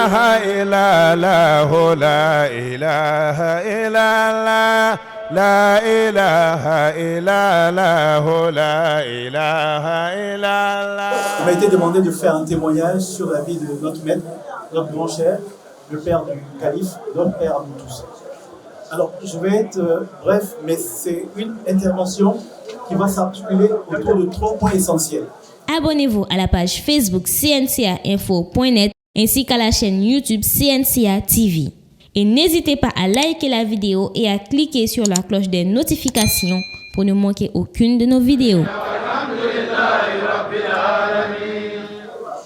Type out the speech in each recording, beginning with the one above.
ilaha illallah, la ilaha illallah, la ilaha illallah, la ilaha illallah. Il m'a été demandé de faire un témoignage sur la vie de notre maître, notre grand cher, le père du calife, notre père à nous tous. Alors, je vais être bref, mais c'est une intervention qui va s'articuler autour de 3 points essentiels. Abonnez-vous à la page Facebook cncainfo.net ainsi qu'à la chaîne YouTube CNCA TV. Et n'hésitez pas à liker la vidéo et à cliquer sur la cloche des notifications pour ne manquer aucune de nos vidéos.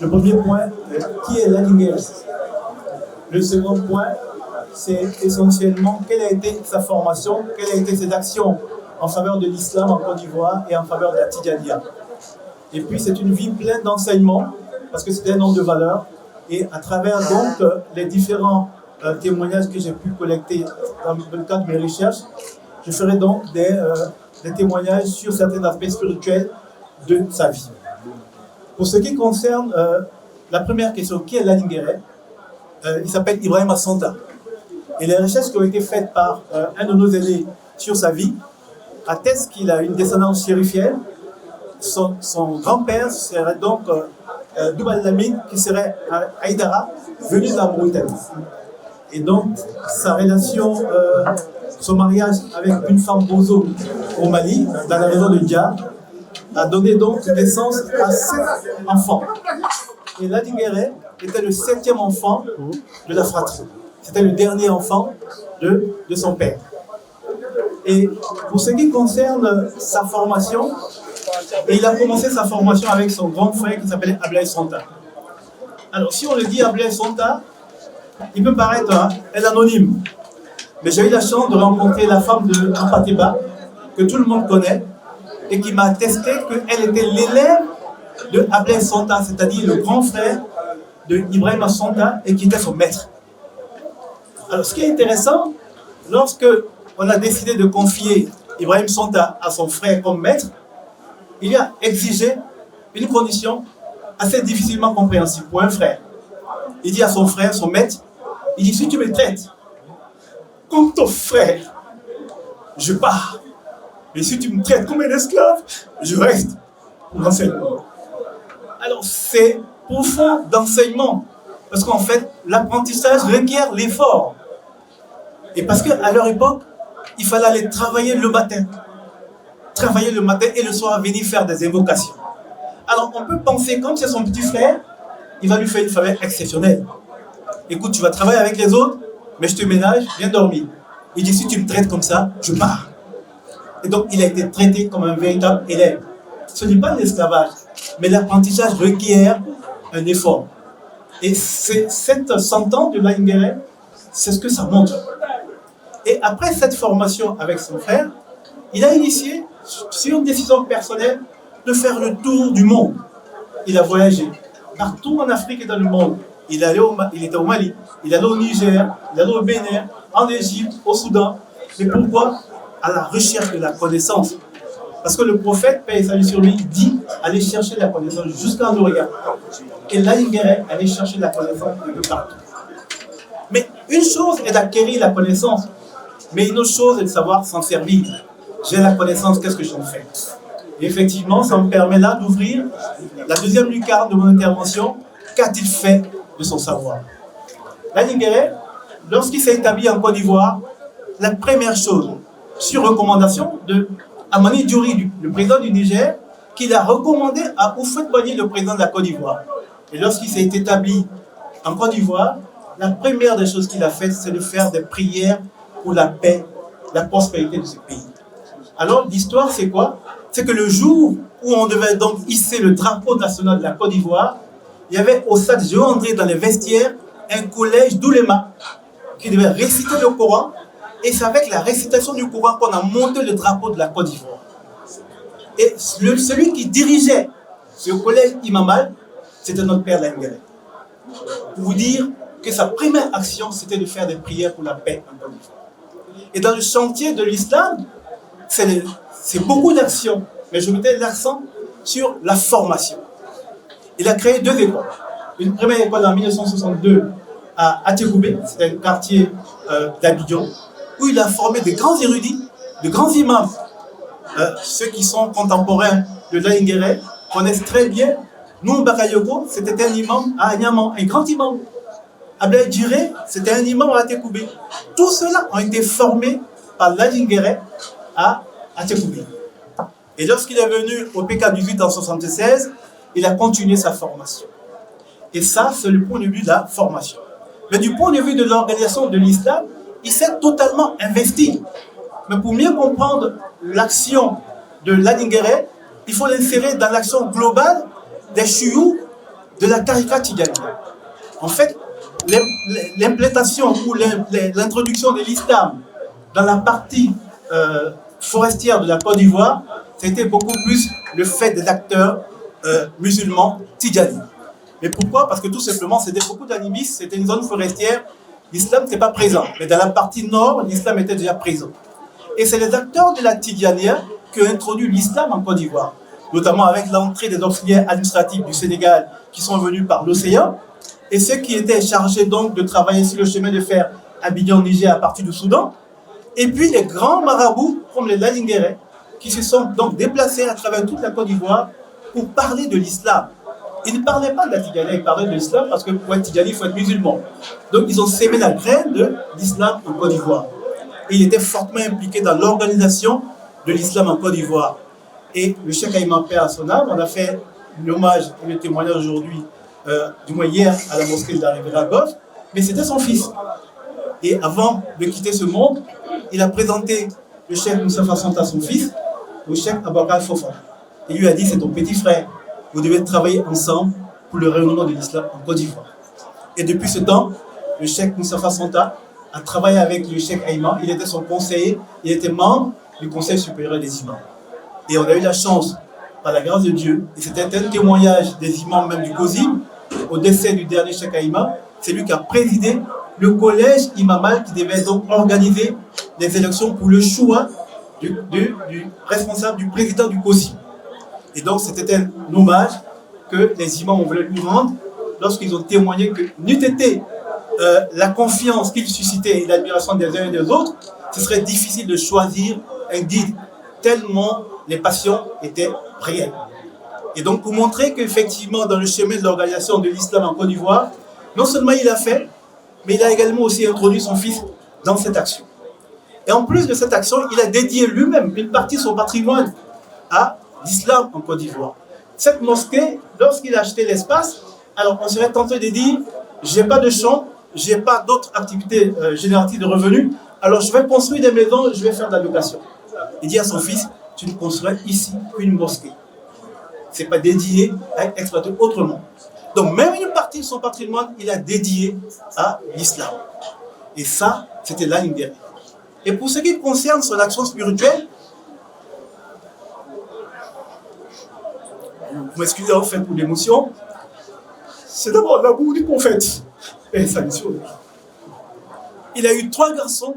Le premier point, qui est Ladinguere? Le second point, c'est essentiellement quelle a été sa formation, quelles ont été ses actions en faveur de l'islam en Côte d'Ivoire et en faveur de la Tidjania. Et puis c'est une vie pleine d'enseignements, parce que c'est un homme de valeur, et à travers donc les différents témoignages que j'ai pu collecter dans le cadre de mes recherches, je ferai donc des témoignages sur certains aspects spirituels de sa vie. Pour ce qui concerne la première question, qui est Ladinguere? Il s'appelle Ibrahima Santa. Et les recherches qui ont été faites par un de nos aînés sur sa vie attestent qu'il a une descendance chérifienne. Son grand-père serait donc Doubal Lamine, qui serait Haïdara, venu de la Mauritanie. Et donc, sa relation, son mariage avec une femme bozo au Mali, dans la région de Dia, a donné donc naissance à 7 enfants. Et Ladinguere était le 7e enfant de la fratrie. C'était le dernier enfant de son père. Et pour ce qui concerne sa formation, il a commencé sa formation avec son grand frère qui s'appelait Ablaye Santa. Alors si on le dit Ablaye Santa, il peut paraître anonyme. Mais j'ai eu la chance de rencontrer la femme de Ampateba, que tout le monde connaît, et qui m'a attesté qu'elle était l'élève de Ablaye Santa, c'est-à-dire le grand frère de Ibrahima Santa, et qui était son maître. Alors ce qui est intéressant, lorsque on a décidé de confier Ibrahima Santa à son frère comme maître, il a exigé une condition assez difficilement compréhensible pour un frère. Il dit à son frère, son maître, il dit, si tu me traites comme ton frère, je pars. Mais si tu me traites comme un esclave, je reste pour l'enseignement. Alors c'est profond d'enseignement, parce qu'en fait, l'apprentissage requiert l'effort. Et parce qu'à leur époque, il fallait aller travailler le matin. Travailler le matin et le soir venir faire des invocations. Alors on peut penser, comme c'est son petit frère, il va lui faire une faveur exceptionnelle. Écoute, tu vas travailler avec les autres, mais je te ménage, viens dormir. Il dit, si tu me traites comme ça, je pars. Et donc il a été traité comme un véritable élève. Ce n'est pas l'esclavage, mais l'apprentissage requiert un effort. Et cette sentence de Ladinguere, c'est ce que ça montre. Et après cette formation avec son frère, il a initié, sur une décision personnelle, de faire le tour du monde. Il a voyagé partout en Afrique et dans le monde. Il était au Mali, il allait au Niger, il allait au Bénin, en Égypte, au Soudan. Mais pourquoi? À la recherche de la connaissance. Parce que le prophète, paix et salut sur lui, dit aller chercher la connaissance jusqu'en Orient. Et Ladinguere allait chercher la connaissance de partout. Mais une chose est d'acquérir la connaissance, mais une autre chose est de savoir s'en servir. J'ai la connaissance, qu'est-ce que j'en fais? Et effectivement, ça me permet là d'ouvrir la deuxième lucarne de mon intervention. Qu'a-t-il fait de son savoir? Ladinguere, lorsqu'il s'est établi en Côte d'Ivoire, la première chose, sur recommandation de Amani Diouri, le président du Niger, qu'il a recommandé à Houphouët-Boigny, le président de la Côte d'Ivoire. Et lorsqu'il s'est établi en Côte d'Ivoire, la première des choses qu'il a faites, c'est de faire des prières pour la paix, la prospérité de ce pays. Alors l'histoire, c'est quoi? C'est que le jour où on devait donc hisser le drapeau national de la Côte d'Ivoire, il y avait au stade Jean-André, dans les vestiaires, un collège d'oulémas qui devait réciter le Coran. Et c'est avec la récitation du Coran qu'on a monté le drapeau de la Côte d'Ivoire. Et celui qui dirigeait ce collège imamal, c'était notre père Ladinguere. Pour vous dire que sa première action, c'était de faire des prières pour la paix en Côte d'Ivoire. Et dans le chantier de l'islam, c'est beaucoup d'actions, mais je mettais l'accent sur la formation. Il a créé 2 écoles. Une première école en 1962 à Ategoubé, c'est un quartier d'Abidjan, où il a formé des grands érudits, de grands imams. Ceux qui sont contemporains de Laïnguéré connaissent très bien. Noum Bakayoko, c'était un imam à Agnaman, un grand imam. Abdel Djiré, c'était un imam à Ategoubé. Tous ceux-là ont été formés par Laïnguéré à Ategoubé. Et lorsqu'il est venu au PK18 en 1976, il a continué sa formation. Et ça, c'est le point de vue de la formation. Mais du point de vue de l'organisation de l'islam, il s'est totalement investi. Mais pour mieux comprendre l'action de Laïnguéré, il faut l'insérer dans l'action globale des chouïous de la tariqa tidjaniya. En fait, l'implantation ou l'introduction de l'islam dans la partie forestière de la Côte d'Ivoire, c'était beaucoup plus le fait des acteurs musulmans tidjanis. Mais pourquoi? Parce que tout simplement, c'était beaucoup d'animistes, c'était une zone forestière, l'islam n'était pas présent. Mais dans la partie nord, l'islam était déjà présent. Et c'est les acteurs de la Tidjaniya qui ont introduit l'islam en Côte d'Ivoire, notamment avec l'entrée des auxiliaires administratifs du Sénégal qui sont venus par l'océan, et ceux qui étaient chargés donc de travailler sur le chemin de fer Abidjan-Niger à partir du Soudan, et puis les grands marabouts comme les Laïnguéré qui se sont donc déplacés à travers toute la Côte d'Ivoire pour parler de l'islam. Ils ne parlaient pas de la Tidjaniya, ils parlaient de l'islam parce que pour être Tidjani, il faut être musulman. Donc ils ont sémé la graine de l'islam en Côte d'Ivoire. Et il était fortement impliqué dans l'organisation de l'islam en Côte d'Ivoire. Et le Cheikh Ayman Père à son âme, on a fait l'hommage et le témoignage aujourd'hui, du moins hier, à la mosquée de la Riviera Gauche, mais c'était son fils. Et avant de quitter ce monde, il a présenté le Cheikh Moussa Santa, son fils, au Cheikh Abakar Fofa. Il lui a dit, c'est ton petit frère, vous devez travailler ensemble pour le rayonnement de l'islam en Côte d'Ivoire. Et depuis ce temps, le Cheikh Moussa Santa a travaillé avec le Cheikh Ayman, il était son conseiller, il était membre du Conseil supérieur des imams. Et on a eu la chance, par la grâce de Dieu, et c'était un témoignage des imams même du COSIM, au décès du dernier Cheikh Ayman, c'est lui qui a présidé le collège imamal qui devait donc organiser les élections pour le choix du responsable, du président du COSIM. Et donc c'était un hommage que les imams ont voulu lui rendre lorsqu'ils ont témoigné que n'eût été la confiance qu'ils suscitaient et l'admiration des uns et des autres, ce serait difficile de choisir un guide, tellement les passions étaient réelles. Et donc pour montrer qu'effectivement dans le chemin de l'organisation de l'islam en Côte d'Ivoire, non seulement il a fait, mais il a également aussi introduit son fils dans cette action. Et en plus de cette action, il a dédié lui-même une partie de son patrimoine à l'islam en Côte d'Ivoire. Cette mosquée, lorsqu'il a acheté l'espace, alors on serait tenté de dire, j'ai pas de champ, j'ai pas d'autres activités génératives de revenus, alors je vais construire des maisons, je vais faire de la location. Il dit à son fils, tu ne construis ici une mosquée. C'est pas dédié à être exploité autrement. Donc même une partie de son patrimoine, il a dédié à l'islam. Et ça, c'était Laïnguéré. Et pour ce qui concerne son action spirituelle, vous m'excusez en fait pour l'émotion, c'est d'abord l'amour du prophète et sa mission. Il a eu 3 garçons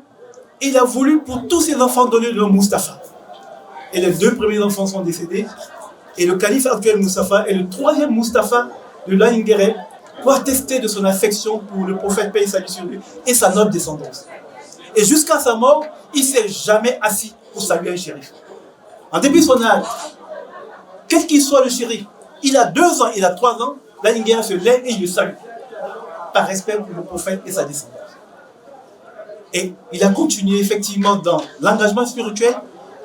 et il a voulu pour tous ses enfants donner le nom Mustapha. Et les 2 premiers enfants sont décédés. Et le calife actuel Mustapha est le 3e Mustapha de Laïnguéré pour attester de son affection pour le prophète paix et salut sur lui et sa noble descendance. Et jusqu'à sa mort, il ne s'est jamais assis pour saluer un shérif. En dépit de son âge, quel qu'il soit le shérif, il a 2 ans, il a 3 ans, Laïnguéré se lève et il le salue, par respect pour le prophète et sa descendance. Et il a continué effectivement dans l'engagement spirituel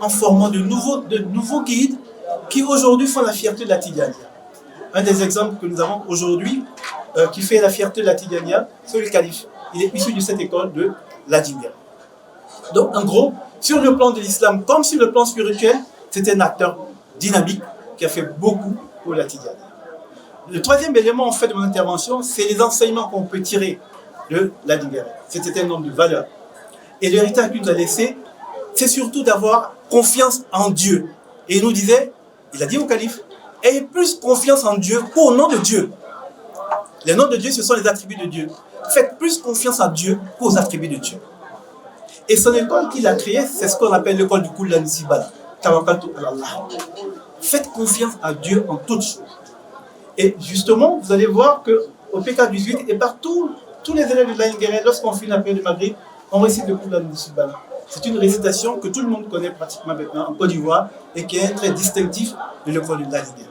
en formant de nouveaux guides qui aujourd'hui font la fierté de la Tidjaniya. Un des exemples que nous avons aujourd'hui qui fait la fierté de la Tidjaniya, c'est le calife. Il est issu de cette école de Laïnguéré. Donc en gros, sur le plan de l'islam comme sur le plan spirituel, c'était un acteur dynamique qui a fait beaucoup pour la Tidjaniya. Le 3e élément en fait de mon intervention, c'est les enseignements qu'on peut tirer de Laïnguéré. C'était un homme de valeur. Et l'héritage qu'il nous a laissé, c'est surtout d'avoir confiance en Dieu. Et il nous disait, il a dit au calife, ayez plus confiance en Dieu qu'au nom de Dieu. Les noms de Dieu, ce sont les attributs de Dieu. Faites plus confiance en Dieu qu'aux attributs de Dieu. Et son école qu'il a créée, c'est ce qu'on appelle l'école du Koulan Sibala. Faites confiance à Dieu en toutes choses. Et justement, vous allez voir qu'au PK18 et partout tous les élèves de l'Aïnguéré, lorsqu'on finit la prière du Maghrib, on récite le Koula Nisubana. C'est une récitation que tout le monde connaît pratiquement maintenant en Côte d'Ivoire et qui est très distinctif de l'école de l'Aïnguéré.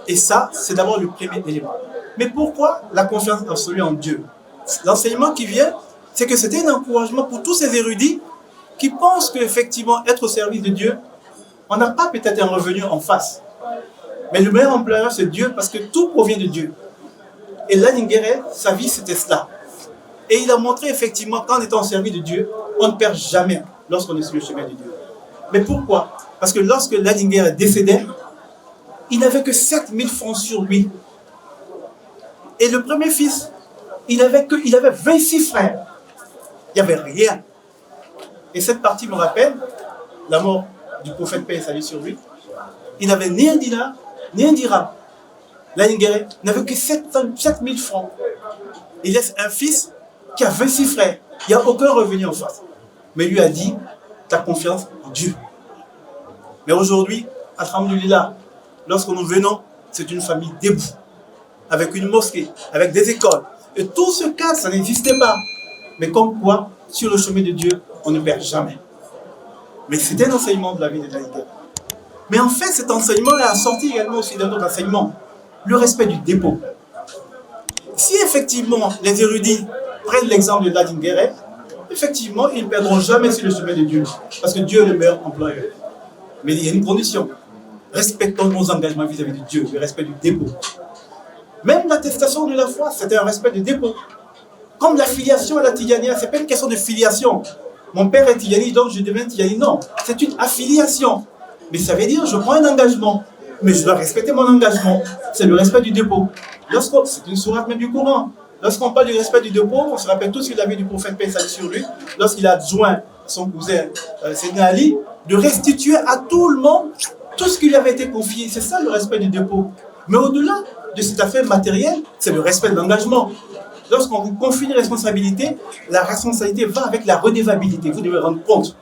Et ça, c'est d'abord le premier élément. Mais pourquoi la confiance absolue en Dieu? L'enseignement qui vient, c'est que c'était un encouragement pour tous ces érudits qui pensent qu'effectivement, être au service de Dieu, on n'a pas peut-être un revenu en face. Mais le meilleur employeur, c'est Dieu, parce que tout provient de Dieu. Et l'Aïnguéré, sa vie, c'était cela. Et il a montré effectivement qu'en étant au service de Dieu, on ne perd jamais lorsqu'on est sur le chemin de Dieu. Mais pourquoi? Parce que lorsque l'Aïnguéré décédait, il n'avait que 7000 francs sur lui. Et le premier fils, il avait 26 frères. Il n'y avait rien. Et cette partie me rappelle la mort du prophète paix et salut sur lui. Il n'avait ni un dinar, ni un dirham. L'Aïnguéré n'avait que 7000 francs. Il laisse un fils qui a 26 frères. Il n'y a aucun revenu en face. Mais lui a dit, tu as confiance en Dieu. Mais aujourd'hui, alhamdoulilah, lorsque nous venons, c'est une famille debout, avec une mosquée, avec des écoles. Et tout ce cas, ça n'existait pas. Mais comme quoi, sur le chemin de Dieu, on ne perd jamais. Mais c'était un enseignement de la vie de l'Aïnguéré. Mais en fait, cet enseignement est assorti également aussi d'un autre enseignement, le respect du dépôt. Si effectivement les érudits prennent l'exemple de l'Aïnguéré, effectivement, ils ne perdront jamais sur le chemin de Dieu, parce que Dieu est le meilleur employeur. Mais il y a une condition. Respectons nos engagements vis-à-vis de Dieu, le respect du dépôt. Même l'attestation de la foi, c'était un respect du dépôt. Comme la filiation à la Tidjania, ce n'est pas une question de filiation. Mon père est Tidjani, donc je deviens Tidjani. Non, c'est une affiliation. Mais ça veut dire je prends un engagement. Mais je dois respecter mon engagement. C'est le respect du dépôt. C'est une sourate même du Coran. Lorsqu'on parle du respect du dépôt, on se rappelle tous qu'il avait du prophète paix et salut sur lui, lorsqu'il a adjoint son cousin Sayyidina Ali, de restituer à tout le monde tout ce qui lui avait été confié. C'est ça le respect du dépôt. Mais au-delà de cette affaire matérielle, c'est le respect de l'engagement. Lorsqu'on vous confie une responsabilité, la responsabilité va avec la redevabilité. Vous devez rendre compte.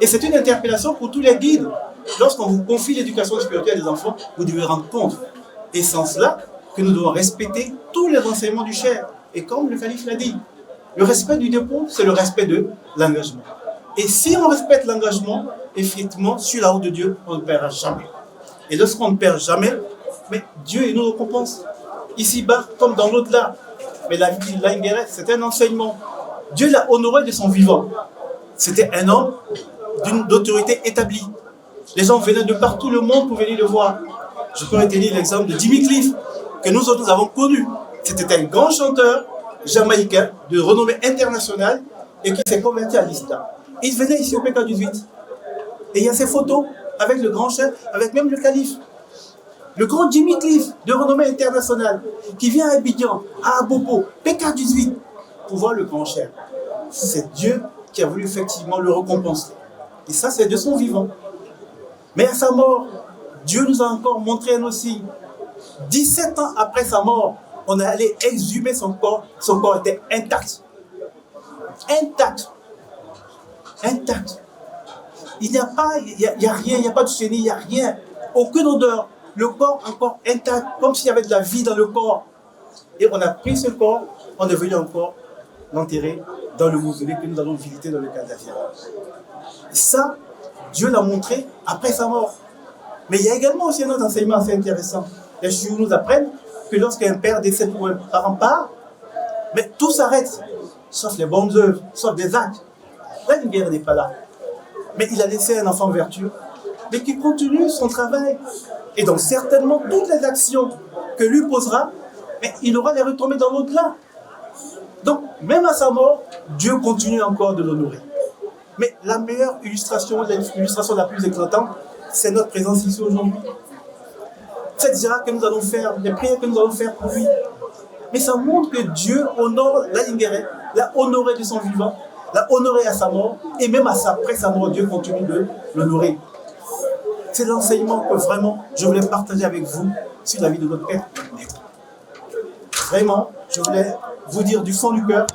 Et c'est une interpellation pour tous les guides. Lorsqu'on vous confie l'éducation spirituelle des enfants, vous devez rendre compte. Et sans cela, que nous devons respecter tous les enseignements du Cheikh. Et comme le calife l'a dit, le respect du dépôt, c'est le respect de l'engagement. Et si on respecte l'engagement, effectivement, sur la route de Dieu, on ne perdra jamais. Et lorsqu'on ne perd jamais, mais Dieu nous récompense. Ici-bas, comme dans l'au-delà. Mais la vie de l'Aïnguéré, c'était un enseignement. Dieu l'a honoré de son vivant. C'était un homme d'autorité établie. Les gens venaient de partout le monde pour venir le voir. Je peux retenir l'exemple de Jimmy Cliff, que nous autres avons connu. C'était un grand chanteur jamaïcain de renommée internationale et qui s'est converti à l'islam. Il venait ici au PK18. Et il y a ces photos avec le grand chef, avec même le calife. Le grand Jimmy Cliff, de renommée internationale, qui vient à Abidjan, à Abobo, PK18, pour voir le grand chef. C'est Dieu qui a voulu effectivement le récompenser. Et ça, c'est de son vivant. Mais à sa mort, Dieu nous a encore montré un aussi. 17 ans après sa mort, on est allé exhumer son corps. Son corps était intact. Intact. Intact. Il n'y a pas, il y a rien, il n'y a pas de chenille, il n'y a rien. Aucune odeur. Le corps encore intact, comme s'il y avait de la vie dans le corps. Et on a pris ce corps, on est venu encore l'enterrer dans le mausolée que nous allons visiter dans le Kadhafi. Ça, Dieu l'a montré après sa mort. Mais il y a également aussi un autre enseignement assez intéressant. Les chouïs nous apprennent que lorsqu'un père décède ou un parent part, mais tout s'arrête, sauf les bonnes œuvres, sauf des actes. L'Aïnguéré n'est pas là. Mais il a laissé un enfant vertueux, mais qui continue son travail. Et donc certainement toutes les actions que lui posera, mais il aura les retombées dans l'au-delà. Donc même à sa mort, Dieu continue encore de l'honorer. Mais la meilleure illustration, l'illustration la plus éclatante, c'est notre présence ici aujourd'hui. Cette ziyara que nous allons faire, les prières que nous allons faire pour lui. Mais ça montre que Dieu honore l'Aïnguéré, l'a honoré de son vivant, l'a honoré à sa mort, et même après sa mort, Dieu continue de l'honorer. C'est l'enseignement que vraiment je voulais partager avec vous sur la vie de notre Père. Vraiment, je voulais vous dire du fond du cœur,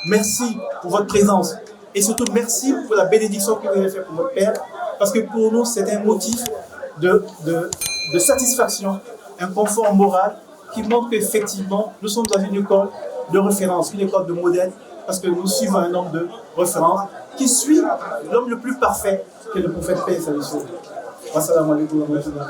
merci pour votre présence. Et surtout, merci pour la bénédiction que vous avez faite pour votre Père, parce que pour nous, c'est un motif de satisfaction, un confort moral, qui montre qu'effectivement, nous sommes dans une école de référence, une école de modèle, parce que nous suivons un homme de référence qui suit l'homme le plus parfait, que le prophète paix et salut sur lui. Wassalamu alaikum wa rahmatullah.